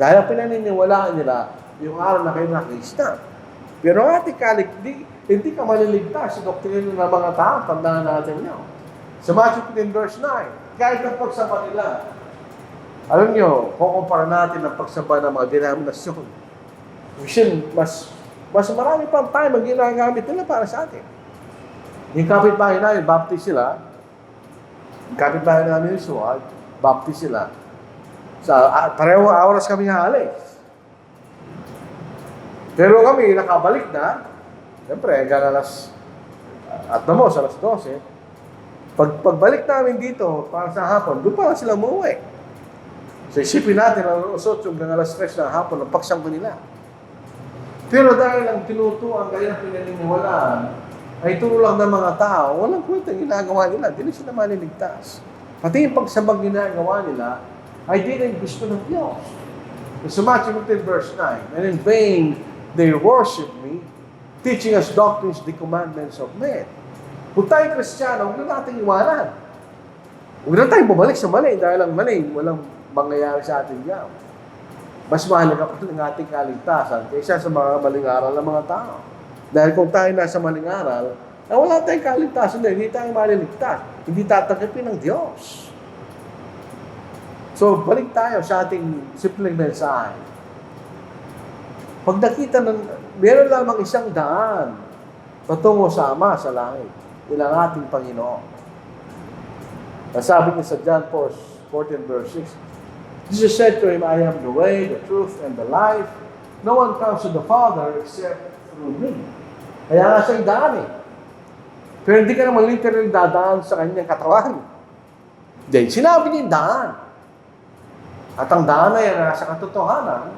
Dahil ang pinaniniwalaan nila, yung araw na kayo nakikita. Pero ating hindi ka maliligtas sa doktrina ng mga tao, tandaan natin nyo. Sa Matthew 15 verse 9, kahit ang pagsamba nila, alam nyo, kukumpara natin ang pagsamba ng mga denominasyon. Mas marami pang time ang ginagamit nila para sa atin. Yung kapitbahay namin, Baptist sila. Yung kapitbahay namin yung Suwag, Baptist sila. Pareho oras kami halis. Pero kami, nakabalik na. Siyempre, hanggang alas 12. Pagbalik namin dito, para sa hapon, doon pa sila umuwi. So, isipin natin, alas 8 hanggang alas 3 ng hapon, ang pagsamba nila. Pero dahil ang tinutuan kaya pinaniniwalaan, ay tulong ng mga tao, walang kwenta yung ginagawa nila, hindi sila maliligtas. Pati yung pagsambang ginagawa nila, ay di rin gusto ng Diyos. Sa Matthew 15 verse 9, and in vain they worship me, teaching us doctrines, the commandments of men. Kung tayo Kristiyano, huwag na natin iwanan. Huwag na tayo bumalik sa mali, dahil ang mali, walang mangyayari sa atin yan. Mas mahalaga pa ng ating kaligtasan kaysa sa mga maling aral ng mga tao. Dahil kung tayo nasa maling aral, wala tayong kaligtasan, hindi tayo maliligtas. Hindi tatanggapin ng Diyos. So, balik tayo sa ating simpleng mensahe. Pag nakita meron lamang isang daan patungo sa Ama sa langit, ilang ating Panginoon. Sabi niya sa John 14 verse 6, Jesus said to him, I am the way, the truth, and the life. No one comes to the Father except through me. Kaya nga siyang daan eh. Pero hindi ka naman literally dadaan sa kanyang katawan. Then, sinabi niya daan. At ang daan na yan nasa katotohanan.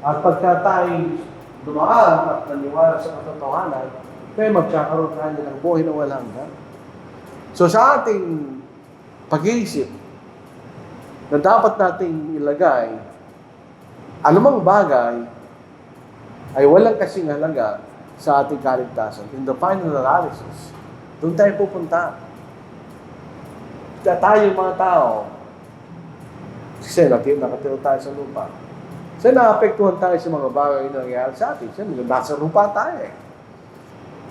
At pagka tayo dumaan at naniwala sa katotohanan, tayo magkakaroon tayo ng buhay na walang hanggan. So sa ating pag-iisip, na dapat nating ilagay, anumang bagay ay walang kasing halaga sa ating kaligtasan. In the final analysis, doon tayo pupunta. Tayo mga tao, kasi nakatira tayo sa lupa. Kasi naapektuhan tayo sa mga bagay na nangyayari sa atin. Kasi nasa lupa tayo eh.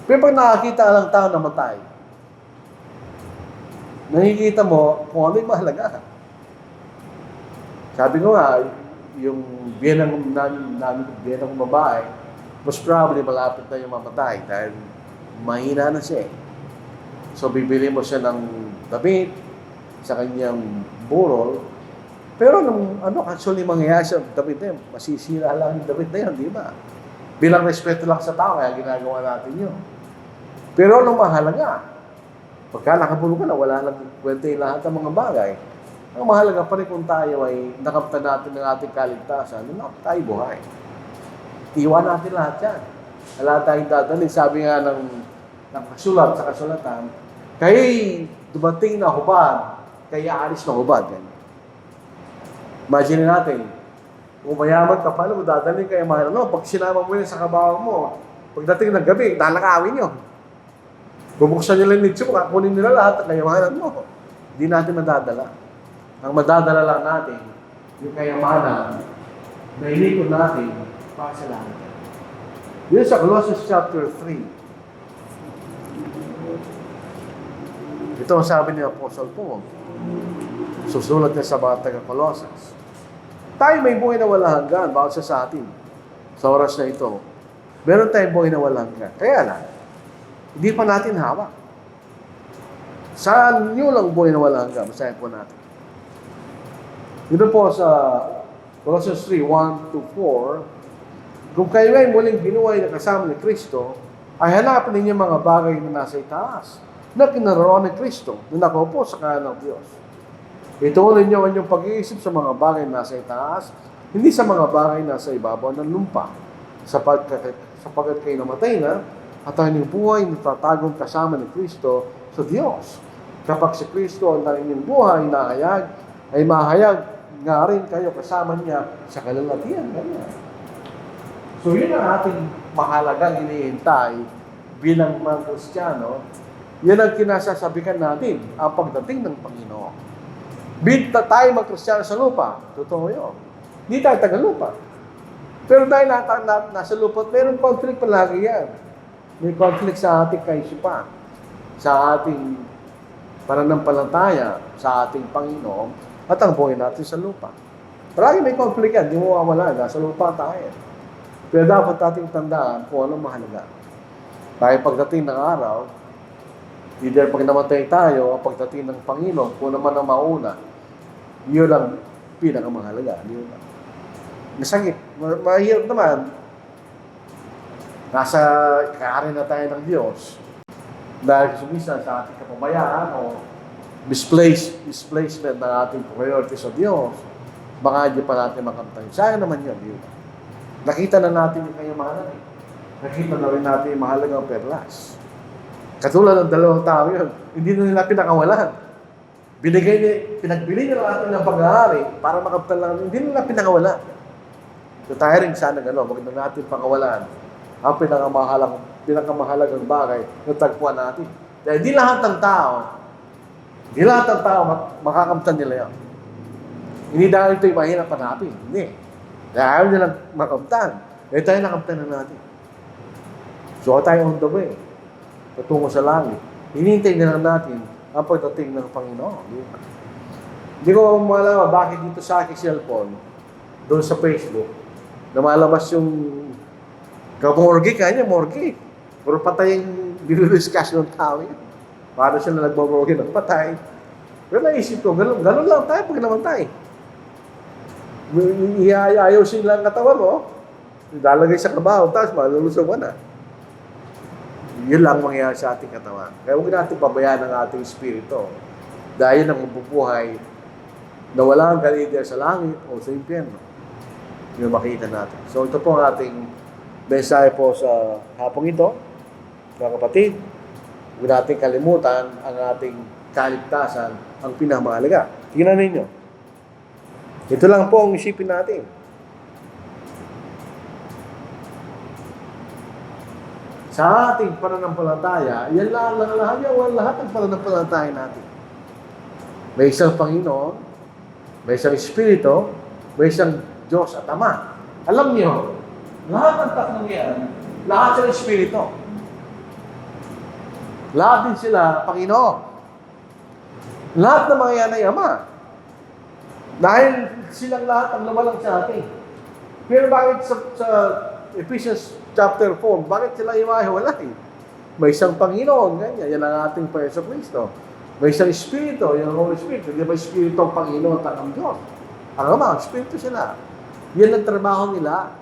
Pero pag nakakita lang tayo na matay, nakikita mo kung ano yung mahalaga. Sabi ko nga, yung biyenang namin babae, most probably malapit na yung mamatay dahil mahina na siya eh. So, bibili mo siya ng damit sa kanyang burol. Pero actually mangyayari sa damit na yun, masisira lang yung damit na yun, di ba? Bilang respeto lang sa tao, kaya ginagawa natin yun. Pero anong mahalaga? Pagka nakabulong ka na, wala lang kwenta yung lahat ng mga bagay. Ang mahalaga pa rin kung tayo ay nakamtan natin ng ating kaligtasan, tayo buhay. Iwan natin lahat yan. Wala tayong dadalhin. Sabi nga ng kasulat sa kasulatan, kaya dumating na hubad, kaya aalis na hubad. Yan. Imagine natin, kung mayaman ka, paano mo dadalhin kaya mahal? No, pag sinama mo yun sa kabaho mo, pagdating ng gabi, lalakawin nyo. Bubuksan nyo lang nito, kunin nila lahat at kayamanan mo. Hindi natin madadala. Ang madadala lang natin, yung kayamanan na inikot natin para sa langit. Yun sa Colossians chapter 3. Ito ang sabi ni Apostle Paul. Susulat niya sa mga taga-Colossians. Tayo may buhay na wala hanggan, bawat sa atin. Sa oras na ito, meron tayong buhay na wala hanggan. Kaya lang, hindi pa natin hawak. Saan nyo lang buhay na wala hanggan? Basahin po natin. Dito po sa Colossians 3, 1-4, kung kayo ay muling binuhay na kasama ni Kristo, ay hanapin ninyo mga bagay na nasa itaas, na kinaroon ni Kristo, na nakaupo sa kanan ng Diyos. Ituloy niyo ang inyong pag-iisip sa mga bagay na nasa itaas, hindi sa mga bagay na nasa ibabaw ng lumpa, sapagkat kayo namatay na, at ang inyong buhay natatagong kasama ni Kristo sa Diyos. Kapag si Kristo ang inyong buhay nahayag, ay mahayag nga rin kayo kasama niya sa kalalatian. So yun ang ating mahalagang inihintay bilang mga Kristiyano. Yan ang kinasasabikan natin, ang pagdating ng Panginoon. Bita tayo mga Kristiyano sa lupa, totoo yun. Hindi tayo taga-lupa. Pero dahil nasa lupa, mayroong conflict palagi yan. May conflict sa ating kaisipan, sa ating pananampalataya, sa ating Panginoon, at ang buhay natin sa lupa. Palagi may conflict yan, di mo mawala, nasa lupa tayo. Pero dapat nating tandaan kung anong mahalaga. Dahil pagdating ng araw, either pag namatay tayo, o pagdating ng Panginoon, kung naman ang mauna, yun lang pinakamahalaga. Yun lang. Masakit. Mahirap naman. Nasa kaarin na tayo ng Diyos. Dahil sumisa sa ating kapabayaan o misplacement ng ating priority sa Diyos, baka hindi pa natin makamtay. Sayang naman yun. Yun. Nakita na natin yung kayamanan. Nakita na rin natin yung mahalagang perlas. Katulad ng dalawang tao yun, hindi na nila pinakawalan. Pinagbili nila natin ng pag-aari para makamtan lang, hindi nila pinakawalan. So tayo rin sana gano'n, wag na natin pakawalan ang pinakamahalagang bagay na tagpuan natin. Dahil di lahat ng tao makakamtan nila yan. Hindi dahil ito'y mahirap hanapin. Hindi. Dahil ayaw nilang makamtan. Dahil tayo nakamtan na natin. So tayo on the way. Patungo sa langit. Hinihintay na lang natin ang pagdating ng Panginoon. Hindi ko malaman bakit dito sa aking cellphone, doon sa Facebook, lumalabas yung kamorgi kanya, morgi. Puro patay yung dinudiscuss ng tao yun. Paano sila nagmamorgi ng patay? Pero naisip ko, ganun lang tayo pag namatay. Iaayusin lang katawan mo, lalagay sa kabaho, tapos malulusog mo na. Yun lang mangyayari sa ating katawan. Kaya huwag natin pabayaan ang ating espiritu. Dahil ang mabubuhay na wala ang kalider sa langit o sa impyerno. Yung makita natin. So ito po ang ating mensahe po sa hapong ito. Mga kapatid, huwag natin kalimutan ang ating kaligtasan, ang pinamahalaga. Tingnan ninyo. Ito lang po ang isipin natin. Sa ating pananampalataya, yan lahat ng pananampalataya natin. May isang Panginoon, may isang Espiritu, may isang Diyos at Ama. Alam niyo, lahat ng tatlong yan, lahat sila Espiritu. Lahat din sila Panginoon. Lahat ng mga yan ay Ama. Dahil silang lahat ang lumalang sa atin. Pero bakit sa Ephesians chapter 4, bakit sila iwahiwalay? May isang Panginoon, ganyan. Yan ang ating Panginoon Kristo. May isang Espiritu, yung Holy Spirit. Hindi ba Espiritu ang Panginoon at ang Diyos? Ang Ama, Espiritu sila. Yan ang trabaho nila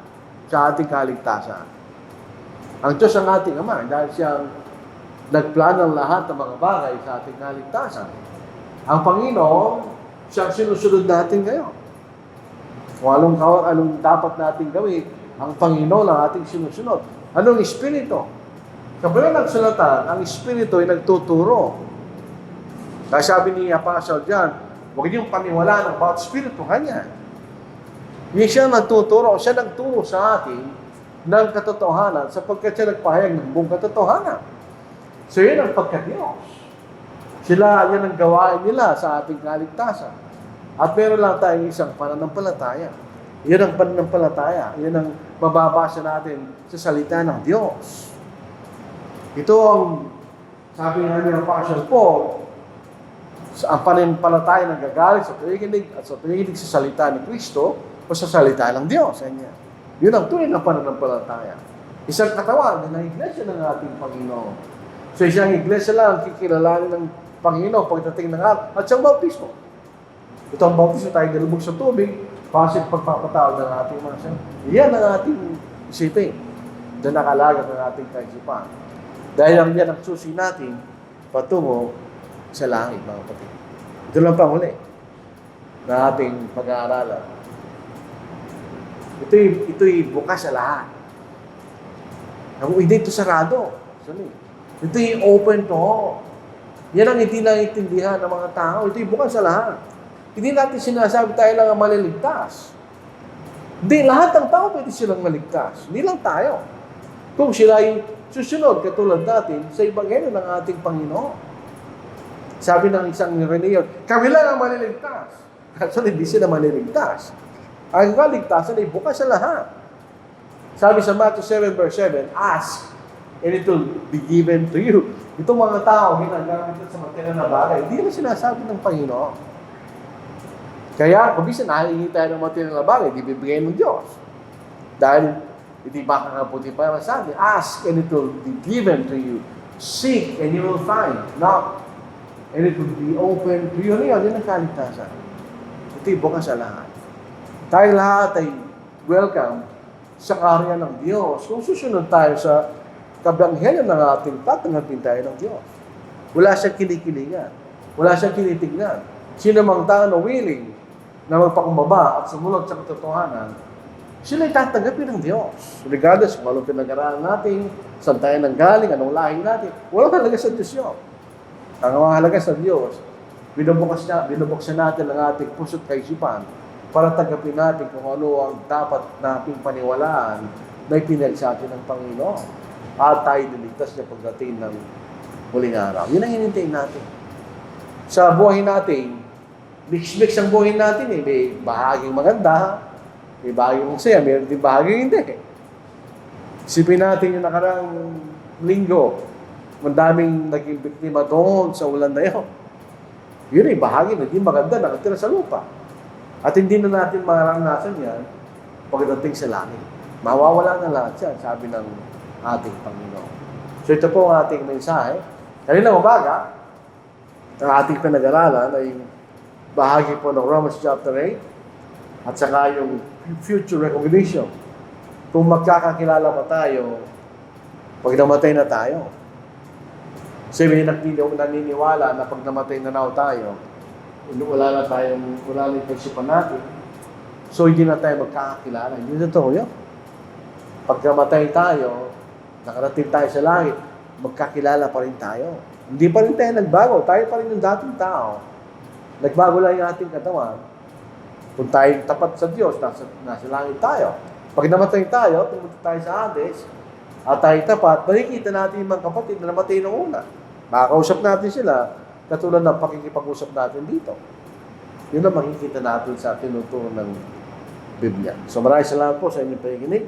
sa ating kaligtasan. Ang Diyos ang ating Ama dahil siyang nagplano ng lahat ng mga bagay sa ating kaligtasan. Ang Panginoon, siyang sinusunod natin ngayon. Kung anong dapat natin gawin, ang Panginoon ang ating sinusunod. Anong Espiritu? Sa Banal na Kasulatan, ang Espiritu ay nagtuturo. Kaya sabi ni Apostle John, huwag niyong paniwalaan ng bawat Espiritu kanya. Hindi siya nagtuturo, siya nagturo sa atin ng katotohanan sapagkat siya nagpahayag ng buong katotohanan. So yun ang pagka-Diyos. Yan ang gawain nila sa ating kaligtasan. At meron lang tayong isang pananampalataya. Yan ang pananampalataya. Yan ang mababasa natin sa salita ng Diyos. Ito ang sabi nga ni Apostle Paul, ang pananampalataya ng gagaling sa pakikinig at sa pakikinig sa salita ni Kristo o sa salita ng Diyos. Yun ang tunay na pananampalataya. Isang katawan na iglesia ng ating Panginoon. So isang iglesia lang ang kikilalanin ng Panginoon pagdating ng araw at siyang bautismo. Ito ang bautismo tayo nilubog sa tubig para sa pagpapatawad ng ating mga sin. Yan ang ating isipin. Doon nakalaga ng ating kaisipan. Dahil ang yan ang susi natin patungo sa langit, mga kapatid. Ito lang pang huli na ating pag-aaralan. Ito'y bukas sa lahat. Hindi ito sarado. Ito'y open to all. Yan ang hindi naiintindihan ng mga tao. Ito'y bukas sa lahat. Hindi natin sinasabi tayo lang ang maliligtas. Hindi, lahat ng tao pwede silang maligtas. Hindi lang tayo. Kung sila ay susunod katulad natin sa Ebanghelyo ng ating Panginoon. Sabi ng isang Reneon, kami lang ang maliligtas. So, hindi sila maliligtas. Ang kaligtasan ay bukas sa lahat. Sabi sa Matthew 7 verse 7, ask, and it will be given to you. Itong mga tao, ginagamit sa material na bagay, hindi na sinasabi ng Panginoon. Kaya, kung bisa nahihingi tayo ng material na bagay, di bibigay ng Diyos. Dahil, hindi makakaputi pa naman sabi, ask, and it will be given to you. Seek, and you will find. Knock, and it will be open to you. Yun ang kaligtasan. Ito'y bukas sa lahat. Tayo lahat ay welcome sa karya ng Diyos. Kung susunod tayo sa kabanghelyo ng ating tatanggapin tayo ng Diyos. Wala siyang kinikilingan. Wala siyang kinitignan. Sino mang tao na willing na magpakumbaba at sumunod sa katotohanan, sila ay tatanggapin ng Diyos. Regardless kung anong pinag-aralan natin, saan tayo nanggaling, anong lahi natin, walang halaga sa Diyos yun. Ang mahalaga sa Diyos, binubuksan natin ang ating puso't kaisipan para tanggapin natin kung ano ang dapat nating paniwalaan na ipinag sa atin ng Panginoon. At tayo niligtas na pagdating ng huling araw. Yun ang hinintayin natin. Sa buhay natin, mix-mix ang buhay natin eh. May bahaging maganda, may bahaging masaya, mayroon din bahaging hindi. Isipin natin yung nakarang linggo, daming naging biktima doon sa ulan na yun. Yun ay bahagi na hindi maganda, nakatira sa lupa. At hindi na natin maranasan yan pagdating sa langit. Mawawala na lahat yan, sabi ng ating Panginoon. So ito po ang ating mensahe. Kanina umaga, ang ating pinag-aralan ay bahagi po ng Romans chapter 8 at saka yung future recognition. Kung magkakakilala pa tayo, pag namatay na tayo. Kasi may naniniwala na pag namatay na tayo, wala na yung pagsipan natin. So hindi na tayo magkakakilala. Hindi totoo yun. Pag namatay tayo, nakarating tayo sa langit, magkakilala pa rin tayo. Hindi pa rin tayo nagbago. Tayo pa rin yung dating tao. Nagbago lang yung ating katawan. Kung tayo tapat sa Diyos, nasa langit tayo. Pag namatay tayo, pumunta tayo sa Hades, at tayo tapat, makikita natin yung mga kapatid na namatay noong una. Makakausap natin sila, katulad ng pakikipag-usap natin dito. Yun ang makikita natin sa tinuturo ng Biblia. So maraming salamat po sa inyong pakikinig.